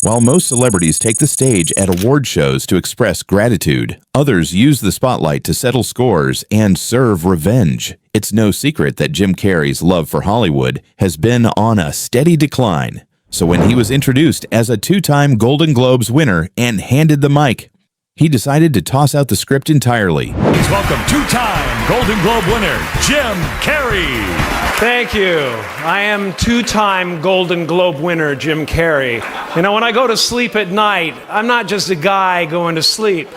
While most celebrities take the stage at award shows to express gratitude, others use the spotlight to settle scores and serve revenge. It's no secret that Jim Carrey's love for Hollywood has been on a steady decline. So when he was introduced as a two-time Golden Globes winner and handed the mic, he decided to toss out the script entirely. Please welcome two-time Golden Globe winner, Jim Carrey. Thank you. I am two-time Golden Globe winner, Jim Carrey. You know, when I go to sleep at night, I'm not just a guy going to sleep.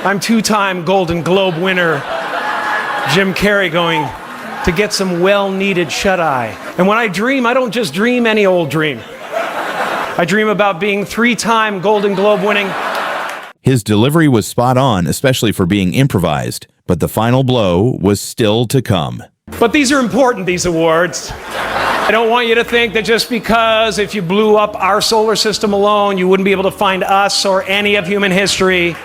I'm two-time Golden Globe winner, Jim Carrey, going to get some well-needed shut-eye. And when I dream, I don't just dream any old dream. I dream about being three-time Golden Globe winning. His delivery was spot on, especially for being improvised, but the final blow was still to come. But these are important, these awards. I don't want you to think that just because if you blew up our solar system alone, you wouldn't be able to find us or any of human history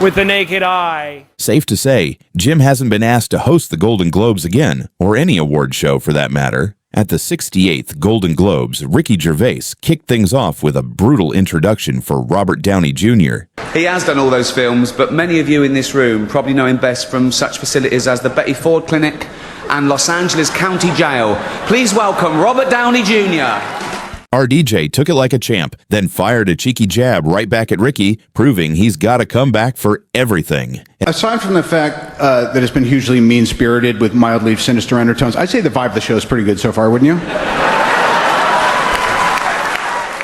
with the naked eye. Safe to say, Jim hasn't been asked to host the Golden Globes again, or any award show for that matter. At the 68th Golden Globes, Ricky Gervais kicked things off with a brutal introduction for Robert Downey Jr. He has done all those films, but many of you in this room probably know him best from such facilities as the Betty Ford Clinic and Los Angeles County Jail. Please welcome Robert Downey Jr. RDJ took it like a champ, then fired a cheeky jab right back at Ricky, proving he's got to come back for everything. Aside from the fact that it's been hugely mean-spirited with mildly sinister undertones, I'd say the vibe of the show is pretty good so far, wouldn't you?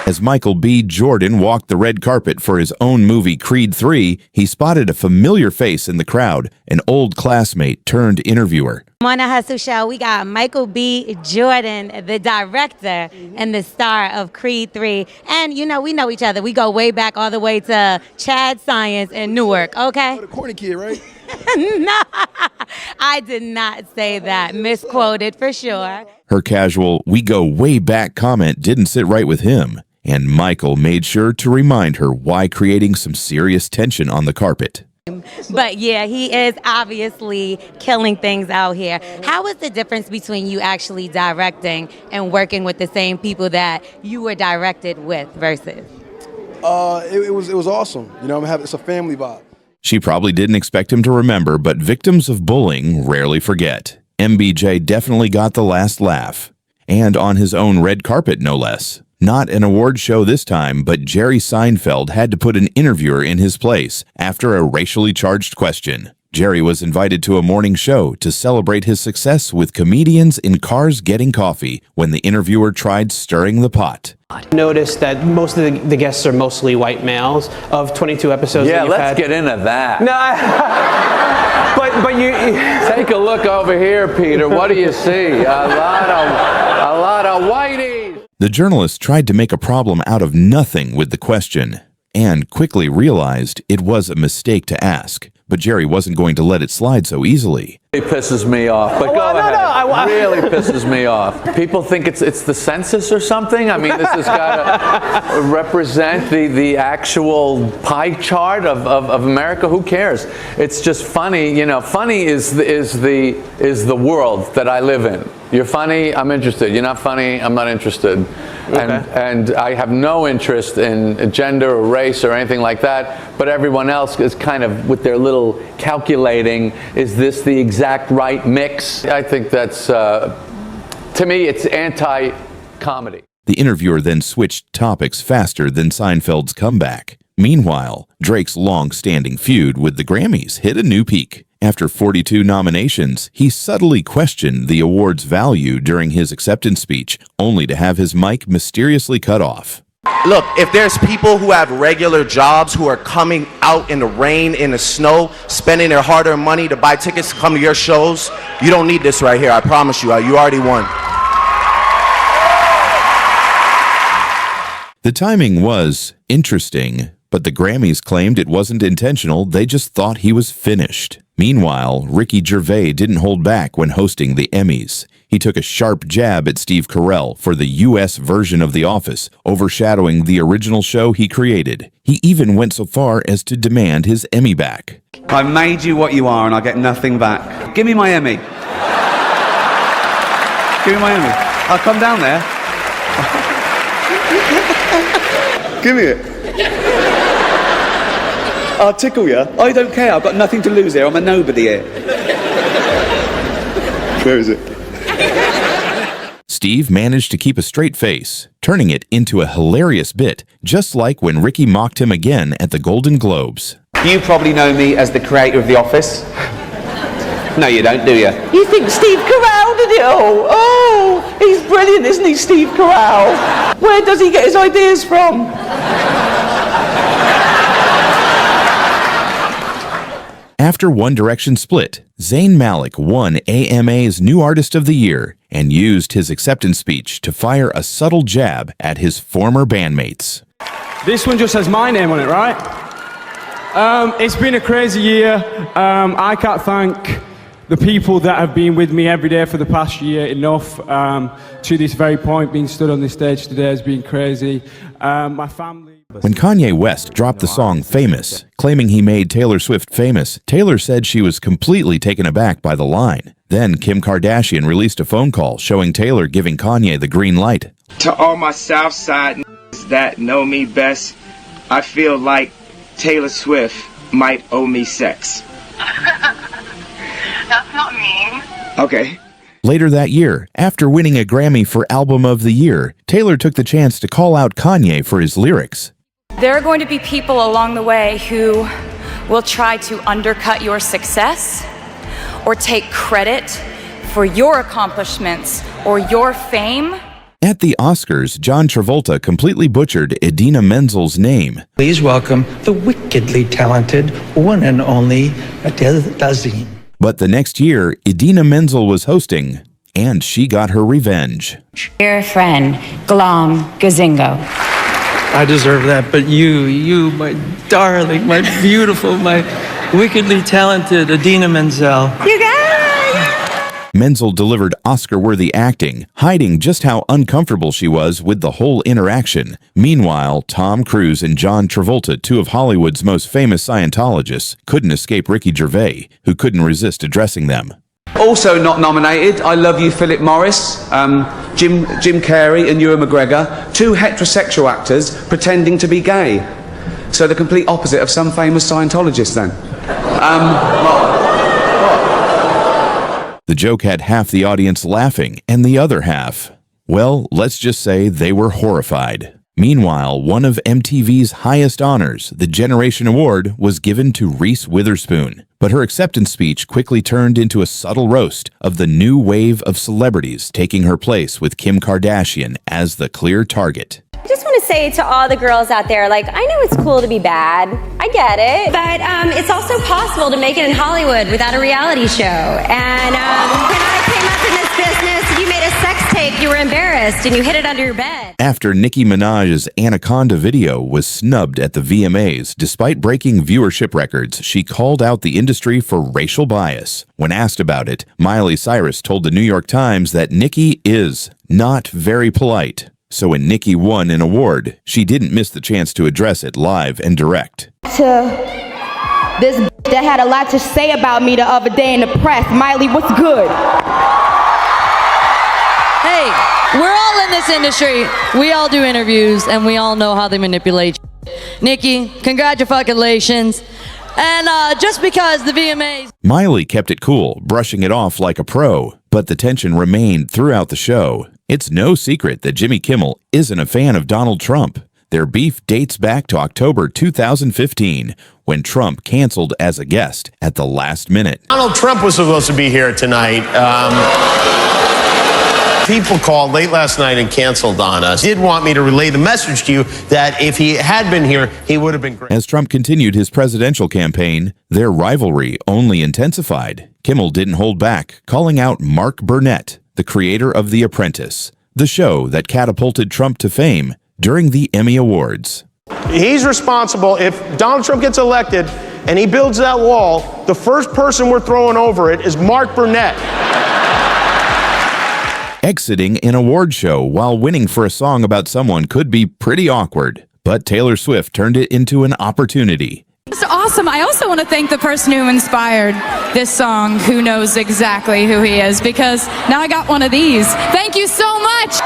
As Michael B. Jordan walked the red carpet for his own movie Creed 3, he spotted a familiar face in the crowd, an old classmate turned interviewer. On the Hustle Show, we got Michael B. Jordan, the director and the star of Creed 3. And, you know, we know each other. We go way back all the way to Chad Science in Newark, okay? Oh, the corny kid, right? No, I did not say that. Misquoted for sure. Her casual, we go way back comment didn't sit right with him. And Michael made sure to remind her why, creating some serious tension on the carpet. But yeah, he is obviously killing things out here. How is the difference between you actually directing and working with the same people that you were directed with versus? It was awesome. You know, it's a family vibe. She probably didn't expect him to remember, but victims of bullying rarely forget. MBJ definitely got the last laugh. And on his own red carpet, no less. Not an award show this time, but Jerry Seinfeld had to put an interviewer in his place after a racially charged question. Jerry was invited to a morning show to celebrate his success with comedians in cars getting coffee when the interviewer tried stirring the pot. Noticed that most of the guests are mostly white males of 22 episodes. Yeah, that let's get into that. No, but you take a look over here, Peter. What do you see? A lot of whiteies. The journalist tried to make a problem out of nothing with the question and quickly realized it was a mistake to ask. But Jerry wasn't going to let it slide so easily. It pisses me off, but go ahead. It really pisses me off. People think it's the census or something. I mean, this has got to represent the actual pie chart of America. Who cares? It's just funny. You know, funny is the world that I live in. You're funny, I'm interested. You're not funny, I'm not interested. Okay. And I have no interest in gender or race or anything like that, but everyone else is kind of with their little calculating, is this the exact right mix? I think that's, to me, it's anti-comedy. The interviewer then switched topics faster than Seinfeld's comeback. Meanwhile, Drake's long-standing feud with the Grammys hit a new peak. After 42 nominations, he subtly questioned the award's value during his acceptance speech, only to have his mic mysteriously cut off. Look, if there's people who have regular jobs who are coming out in the rain, in the snow, spending their hard-earned money to buy tickets to come to your shows, you don't need this right here, I promise you. You already won. The timing was interesting, but the Grammys claimed it wasn't intentional, they just thought he was finished. Meanwhile, Ricky Gervais didn't hold back when hosting the Emmys. He took a sharp jab at Steve Carell for the U.S. version of The Office, overshadowing the original show he created. He even went so far as to demand his Emmy back. I made you what you are and I get nothing back. Give me my Emmy. Give me my Emmy. I'll come down there. Give me it. I'll tickle you. I don't care. I've got nothing to lose here. I'm a nobody here. Where is it? Steve managed to keep a straight face, turning it into a hilarious bit, just like when Ricky mocked him again at the Golden Globes. You probably know me as the creator of The Office. No, you don't, do you? You think Steve Carell did it all? Oh, he's brilliant, isn't he, Steve Carell? Where does he get his ideas from? After One Direction split, Zayn Malik won AMA's New Artist of the Year and used his acceptance speech to fire a subtle jab at his former bandmates. This one just has my name on it, right? It's been a crazy year. I can't thank the people that have been with me every day for the past year enough. To this very point, being stood on this stage today has been crazy. My family... When Kanye West dropped the song Famous, claiming he made Taylor Swift famous, Taylor said she was completely taken aback by the line. Then Kim Kardashian released a phone call showing Taylor giving Kanye the green light. To all my Southside n***s that know me best, I feel like Taylor Swift might owe me sex. That's not mean. Okay. Later that year, after winning a Grammy for Album of the Year, Taylor took the chance to call out Kanye for his lyrics. There are going to be people along the way who will try to undercut your success or take credit for your accomplishments or your fame. At the Oscars, John Travolta completely butchered Idina Menzel's name. Please welcome the wickedly talented one and only Adele Dazeem. But the next year, Idina Menzel was hosting, and she got her revenge. Dear friend, Glom Gazingo. I deserve that, but you, my darling, my beautiful, my wickedly talented Idina Menzel. You got it! Menzel delivered Oscar-worthy acting, hiding just how uncomfortable she was with the whole interaction. Meanwhile, Tom Cruise and John Travolta, two of Hollywood's most famous Scientologists, couldn't escape Ricky Gervais, who couldn't resist addressing them. Also not nominated, I Love You, Philip Morris, Jim Carrey and Ewan McGregor, two heterosexual actors pretending to be gay. So the complete opposite of some famous Scientologists then. The joke had half the audience laughing and the other half, well, let's just say they were horrified. Meanwhile, one of MTV's highest honors, the Generation Award, was given to Reese Witherspoon. But her acceptance speech quickly turned into a subtle roast of the new wave of celebrities taking her place with Kim Kardashian as the clear target. I just want to say to all the girls out there, like, I know it's cool to be bad. I get it. But it's also possible to make it in Hollywood without a reality show. And when I came up in this business, if you made a sex tape, you were embarrassed and you hid it under your bed. After Nicki Minaj's Anaconda video was snubbed at the VMAs, despite breaking viewership records, she called out the industry for racial bias. When asked about it, Miley Cyrus told the New York Times that Nicki is not very polite. So when Nicki won an award, she didn't miss the chance to address it live and direct. To this that had a lot to say about me the other day in the press. Miley, what's good? Hey, we're all in this industry. We all do interviews, and we all know how they manipulate. Nicki, congratulations. And just because the VMAs... Miley kept it cool, brushing it off like a pro, but the tension remained throughout the show. It's no secret that Jimmy Kimmel isn't a fan of Donald Trump. Their beef dates back to October 2015, when Trump canceled as a guest at the last minute. Donald Trump was supposed to be here tonight. People called late last night and canceled on us. Did want me to relay the message to you that if he had been here, he would have been great. As Trump continued his presidential campaign, their rivalry only intensified. Kimmel didn't hold back, calling out Mark Burnett, the creator of The Apprentice, the show that catapulted Trump to fame during the Emmy Awards. He's responsible. If Donald Trump gets elected and he builds that wall, the first person we're throwing over it is Mark Burnett. Exiting an award show while winning for a song about someone could be pretty awkward, but Taylor Swift turned it into an opportunity. It's awesome. I also want to thank the person who inspired this song, who knows exactly who he is, because now I got one of these. Thank you so much.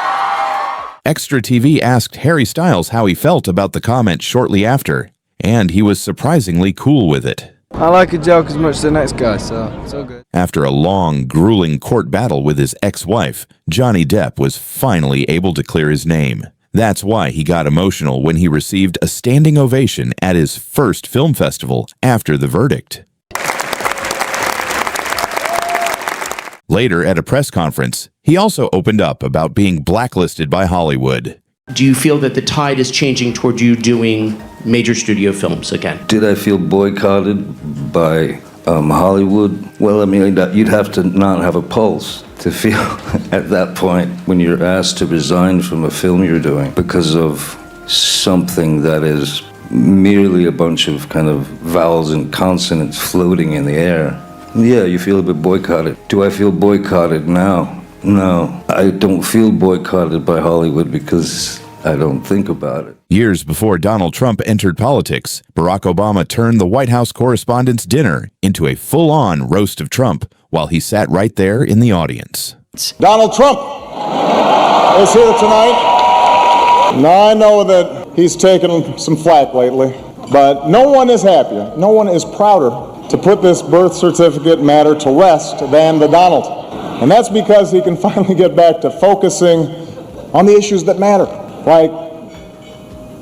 Extra TV asked Harry Styles how he felt about the comment shortly after, and he was surprisingly cool with it. I like a joke as much as the next guy, so it's all good. After a long, grueling court battle with his ex-wife, Johnny Depp was finally able to clear his name. That's why he got emotional when he received a standing ovation at his first film festival after the verdict. Later, at a press conference, he also opened up about being blacklisted by Hollywood. Do you feel that the tide is changing toward you doing major studio films again? Did I feel boycotted by Hollywood? Well, I mean, you'd have to not have a pulse to feel at that point when you're asked to resign from a film you're doing because of something that is merely a bunch of kind of vowels and consonants floating in the air. Yeah, you feel a bit boycotted. Do I feel boycotted now? No, I don't feel boycotted by Hollywood because I don't think about it. Years before Donald Trump entered politics, Barack Obama turned the White House Correspondents' Dinner into a full-on roast of Trump while he sat right there in the audience. Donald Trump is here tonight. Now, I know that he's taken some flack lately, but no one is happier, no one is prouder to put this birth certificate matter to rest than the Donald. And that's because he can finally get back to focusing on the issues that matter. Like,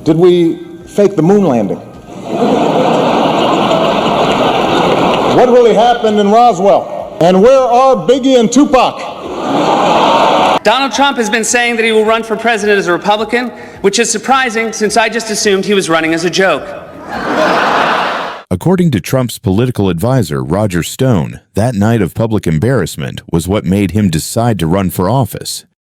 did we fake the moon landing? What really happened in Roswell? And where are Biggie and Tupac? Donald Trump has been saying that he will run for president as a Republican, which is surprising since I just assumed he was running as a joke. According to Trump's political advisor, Roger Stone, that night of public embarrassment was what made him decide to run for office.